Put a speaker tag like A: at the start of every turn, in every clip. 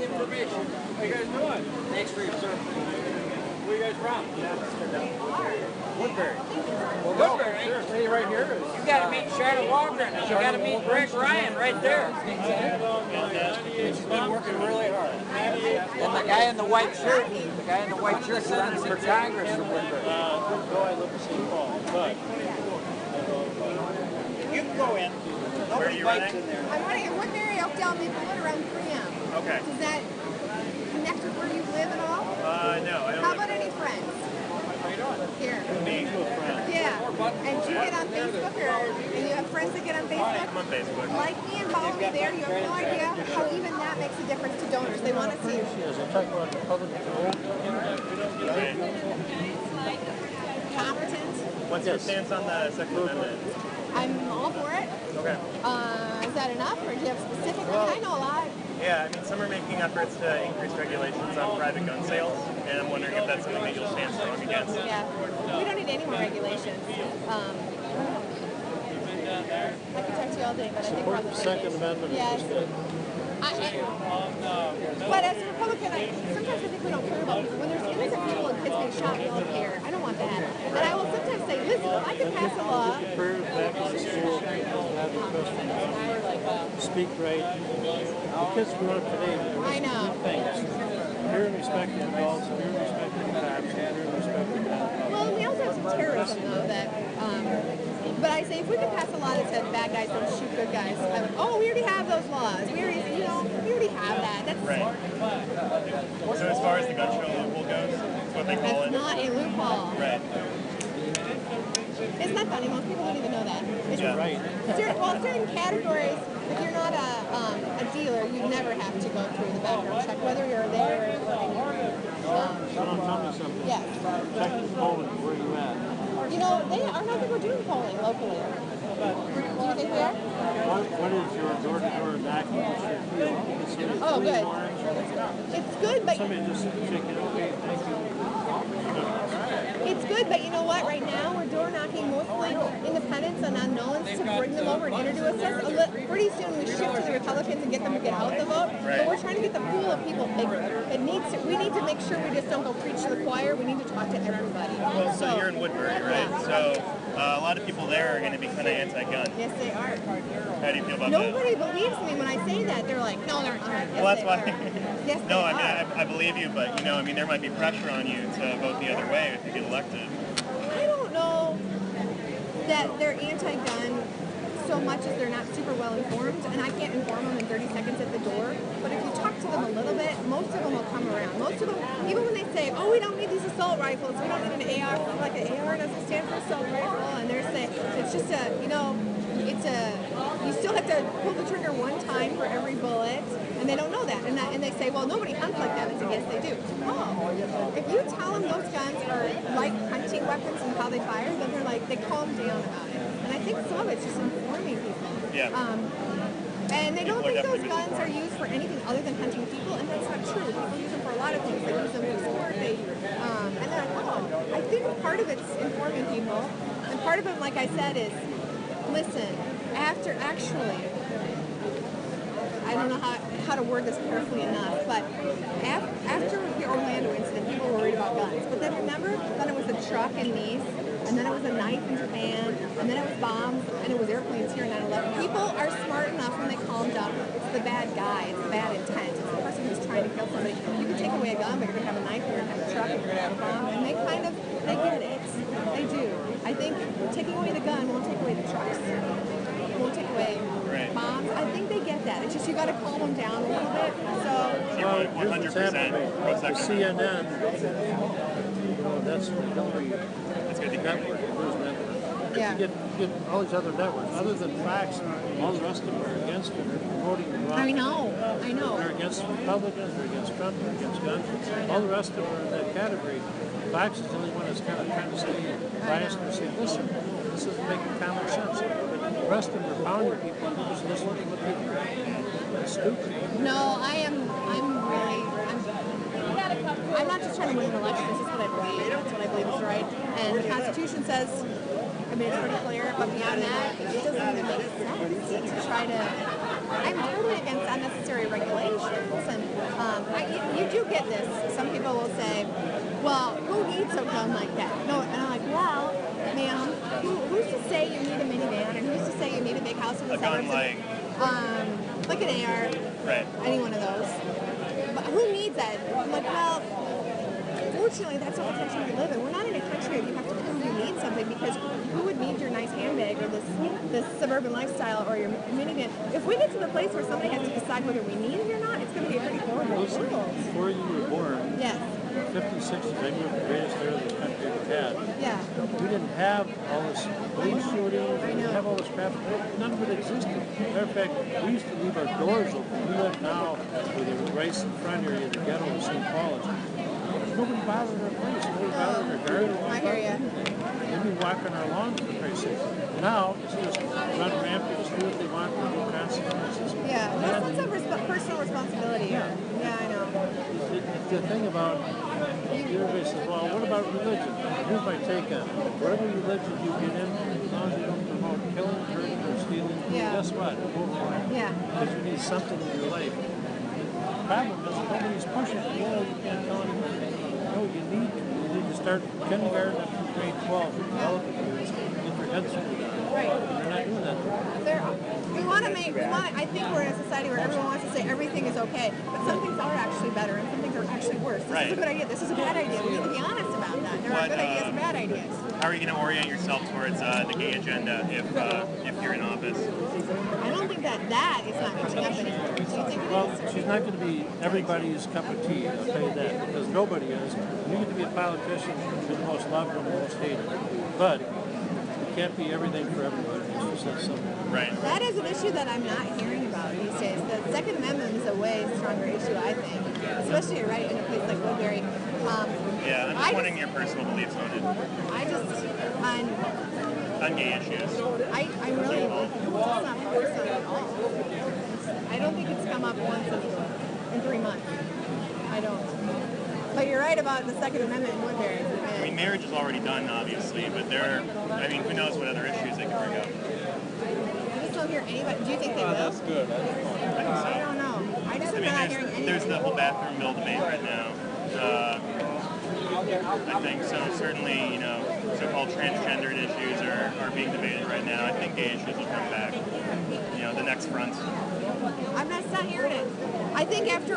A: the information. How you guys doing? Thanks for your service. Where are you guys from? Woodbury. Well, Woodbury. Sure. Stay right here. You got to meet Sharna Wahlgren. And you got to meet Greg Ryan right there. She's been working really hard. And the guy in the white shirt, he's running for Congress in Woodbury. I live in St. Paul. But you can go in. Nobody bites in there.
B: I'm running in Woodbury, Oakdale, Maplewood around 3M.
C: Okay.
B: Does that connect with where you live at all?
C: No, I don't.
B: How about any friends? Here.
C: Me?
B: Yeah. And do you get on Facebook and you have friends that get on Facebook?
C: I'm on Facebook.
B: Like me and follow me there. You have no idea how even that makes a difference to donors. They want to see you. Competent.
C: What's your stance on the Second Amendment?
B: I'm all for it.
C: Okay.
B: Is that enough, or do you have specific? I know a lot.
C: Yeah, I mean, some are making efforts to increase regulations on private gun sales, and I'm wondering if that's something that you'll stand strong against.
B: Yeah, we don't need any more regulations. I could talk to you all day, but I think we're on the
D: Second Amendment.
B: Yes. But as a Republican, sometimes I think we don't care about people. When there's innocent people and kids being shot, we don't care. I don't want that. And I will sometimes say, listen, if I could pass a law.
D: Prayers back in school, have the questions, speak right. The kids grow up today.
B: I know.
D: Things. Fear and respect the adults, fear and respect the cops, fear and respect the bad.
B: Well, we also have some terrorism, though, that. But I say if we could pass a law that said bad guys don't shoot good guys, I would, we already have those laws. We already have that. That's
C: right. So as far as the gun show loophole goes, that's what they call it.
B: It's not a loophole.
C: Right.
B: It's not funny. Most people don't even know that. It's
D: right.
B: Certain categories, if you're not a dealer, you never have to go through the background check, whether you're there or
D: Tell me something.
B: Yes.
D: Check the polling. Where you at?
B: You know, I don't think we're doing polling locally. Do you think we are?
D: What is your door-to-door enactment?
B: Oh, good. It's good, but
D: somebody just shake it. Okay, thank you.
B: It's good, but you know what? Right now we're door knocking mostly independents and unknowns to bring them over and introduce us. Pretty soon we shift to the Republicans and get them to get out the vote. But we're trying to get the pool of people bigger. We need to make sure we just don't go preach to the choir. We need to talk to everybody.
C: Well, so you're in Woodbury, right?
B: Yeah.
C: So a lot of people there are going to be kind of anti-gun.
B: Yes, they are.
C: How do you feel about
B: Nobody believes me when I say that. They're like, no, they're not. Yes,
C: well, that's why.
B: Yes,
C: no, I mean, I believe you, but you know, I mean, there might be pressure on you to vote the other way if you get elected.
B: I don't know that they're anti-gun so much as they're not super well informed, and I can't inform them in 30 seconds at the door. But if you talk to them a little bit, most of them will come around. Most of them, even when they say, "Oh, we don't need these assault rifles. We don't need an AR." Like an AR doesn't stand for assault rifle, and they're saying it's just you still have to pull the trigger one time for every bullet, and they don't know that. And they say, well, nobody hunts like that. I said, yes, they do. Oh, if you tell them those guns are like hunting weapons and how they fire, then they're like, they calm down about it. And I think some of it's just informing people.
C: Yeah.
B: And they don't think those guns are used for anything other than hunting people, and that's not true. People use them for a lot of things. They use them for sport. And they're like, oh, I think part of it's informing people, and part of it, like I said, is listen. I don't know how to word this carefully enough, but after the Orlando incident, people were worried about guns. But then remember, then it was a truck in Nice, and then it was a knife in Japan, and then it was bombs, and it was airplanes here in 9/11. People are smart enough when they calm down. It's the bad guy. It's the bad intent. It's the person who's trying to kill somebody. You can take away a gun, but you're going to have a knife, you're going to have a truck, you're going to have a bomb, and they get it. They do. I think taking away the gun won't take away the trucks. It won't take away bombs. I think they get that. It's just you got to calm them down a little bit. So
C: 100% pro-second.
D: CNN, that's the Hillary network.
B: Yeah.
D: You get all these other networks. Other than Fox, all the rest of them are against it. They're promoting the wrong.
B: I know.
D: They're against Republicans, they're against Trump, they're against guns. All the rest of them are in that category. Fox is the only one that's kind of trying to stay biased and say, listen, this isn't making common sense. But the rest of them are pounding people and just listening to what they hear. That's stupid.
B: No, I'm not just trying to win an election. This is what I believe. That's what I believe is right. And the Constitution says, I mean, it's pretty clear, but beyond that, it doesn't even make sense to try to. I'm totally against unnecessary regulations, and get this. Some people will say, well, who needs a gun like that? No, and I'm like, well, ma'am, who's to say you need a minivan, and who's to say you need a big house in the
C: A gun
B: suburbs? Like an AR,
C: right.
B: any one of those. But who needs that? I'm like, well, fortunately, that's not the country we live in. We're not in a country where you have to prove you need something, because who would need your nice handbag or this suburban lifestyle or your minivan? If we get to the place where somebody has to decide whether we need it or not, it's going to be a pretty horrible world.
D: Before you were born,
B: Yes.
D: 50s, 60s, I grew up in the greatest area of the country we've had.
B: Yeah.
D: We didn't have all this police shootings, we didn't have all this crap. None of it existed. Matter of fact, we used to leave our doors open. We live now with the right in front area, the ghetto of St. Paul. Nobody bothered our place. Nobody bothered our garden.
B: I hear you.
D: They'd be walking our lawns for Christ's sake. Now, it's just run rampant, just do what they want, there's no consequences.
B: Yeah, well, that's a personal responsibility.
D: Yeah.
B: Yeah, I know.
D: The thing about, everybody says, well, what about religion? Here's my take on it. Whatever religion you get in, as long as you don't promote killing, hurting, or stealing,
B: Yeah.
D: guess what? Vote for it.
B: Yeah.
D: Because you need something in your life. The problem is nobody's pushing it. You can't tell anybody. No, you need to start kindergarten up to grade 12 for development years, get their heads screwed on.
B: Right.
D: They're not doing that.
B: I think we're in a society where everyone wants to say everything is okay, but some things are actually better and some things are actually worse. This is a good idea. This is a bad idea. We need to be honest about that. There are good ideas and bad ideas.
C: How are you going to orient yourself towards the gay agenda if you're in office?
B: I don't think that is not coming up anymore. Do you think it
D: Well,
B: is?
D: she's not going to be everybody's cup of tea, I'll tell you that, because nobody is. You get to be a politician, you're the most loved and the most hated. But you can't be everything for everybody. It's just that simple.
C: Right.
B: That is an issue that I'm not hearing about these days. The Second Amendment is a way stronger issue, I think, especially right in a place like Woodbury.
C: Yeah, I'm just wondering your personal beliefs on it. On gay issues.
B: I really, it's not focused on it at all. I don't think it's come up once in 3 months. I don't. But you're right about the Second Amendment in Woodbury.
C: I mean, marriage is already done, obviously, but who knows what other issues they can bring up.
B: I just don't hear anybody. Do you think they will?
D: That's good.
B: I don't know. I just am not hearing anything.
C: There's the whole bathroom bill debate right now. I think so. Certainly, so-called transgendered issues are being debated right now. I think gay issues will come back. The next front.
B: I'm not hearing it. I think after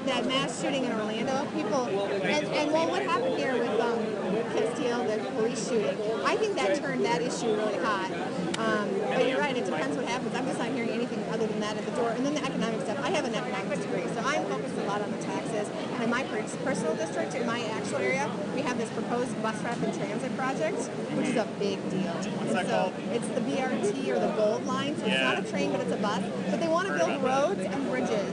B: that mass shooting in Orlando, people and what happened here with Castile, the police shooting, I think that turned that issue really hot. But you're right, it depends what happens. I'm just not hearing anything other than that at the door. And then the economic stuff. I have an economics degree, so I'm focused a lot on the taxes. And in my personal district, in my actual area, we have this proposed bus rapid transit project, which is a big deal.
C: What's that called?
B: It's the BRT or the Gold Line. So it's not a train, but it's a bus. But they want to build roads and bridges.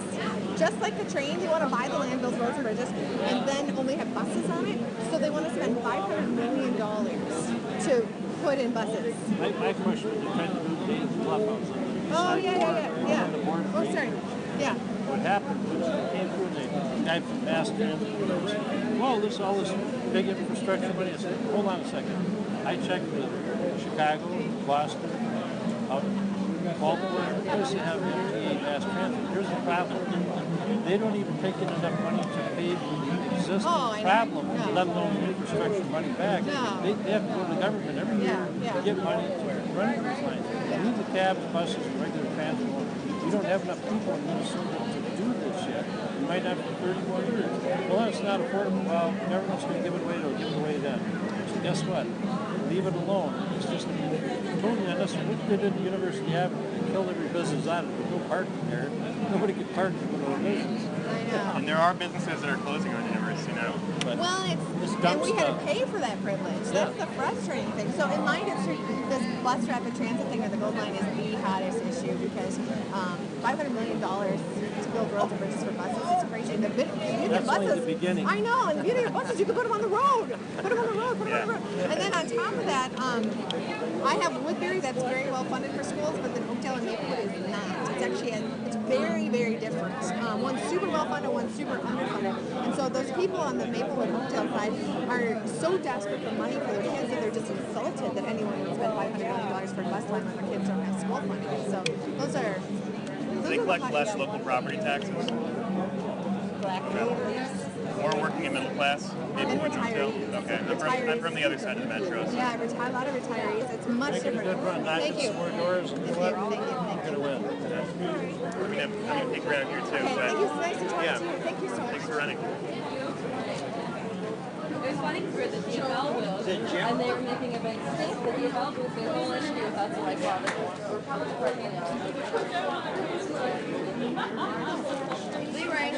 B: Just like the train, they want to buy the land, build roads and bridges, and then only have buses on it. So they want to spend $500 million to put in buses.
D: My question is, you're trying to do Dave's clubhouse.
B: Oh, yeah.
D: On the board
B: Oh, sorry. Yeah.
D: What happened was they came through and the guy from Mass Transit said, well, all this big infrastructure money. I said, hold on a second. I checked with Chicago, Boston, Baltimore. They have MTA Mass Transit. Here's the problem. They don't even take in enough money to pay for the existing problem, let alone the infrastructure money back.
B: No.
D: They have to go to the government every year to get money to run these lines. You need the cabs, buses, and regular transport. You don't have enough people in Minnesota to do this yet. You might have for 30 more years. Well, it's not affordable. Well, the government's going to give it away. They'll give it away then. So guess what? Leave it alone. It's just totally unnecessary. What did at the University Avenue? They killed every business on it. There's no parking there. Nobody could park to go to a business.
B: I know.
C: And there are businesses that are closing on the university now.
D: But
B: Well, and we had to pay for that privilege. That's the frustrating thing. So in my district, this bus rapid transit thing or the Gold Line is the hottest issue because $500 million to build roads and bridges for buses is crazy. The beauty of
D: That's
B: buses,
D: only the beginning.
B: I know, and the beauty of buses, you can put them on the road. Put them on the road, put them on the road. And then on top of that, I have Woodbury that's very well funded for schools, but then Oakdale and Maplewood is not. It's actually, it's very, very different. One's super well funded, one's super underfunded. And so those people on the Maplewood Oakdale side are so desperate for money for their kids that they're just insulted that anyone would spend $500 million for a bus line when their kids don't have school funding. So those are
C: They collect less local property taxes.
B: black neighbors.
C: More working and middle class people
B: And
C: in Trumpsdale?
B: retirees.
C: Okay, I'm from the other side of the metro. So.
B: Yeah, a lot of retirees. It's much
D: Make it a
B: different.
D: good run. Knock
B: Thank
D: on
B: you.
D: some more doors. And you know what?
B: Thank you.
D: You're going to win.
C: I'm gonna peek around here too.
B: Okay,
C: But
B: thank you. It's nice to talk
C: yeah.
B: to you. Thank you so much.
C: Thanks for running.
E: It was funny for the DFL booth, and they were making a big stink. The DFL booth, the whole issue with us, like, well, the Republican Party, you know.
B: Leroy.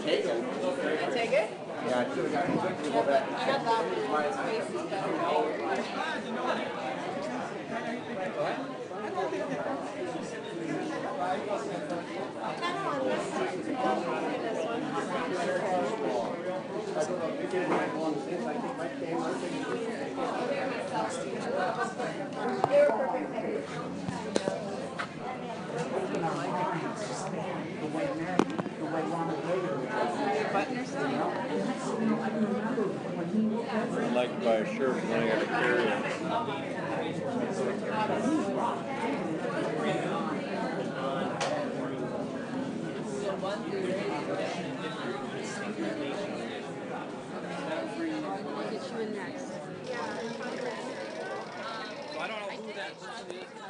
B: Take it?
F: Yeah, I should have gotten to go back.
B: I got that one. Space is better.
F: I'd like to buy a shirt when I got to carry it.
E: Get you in next.
A: So I don't know who that person is.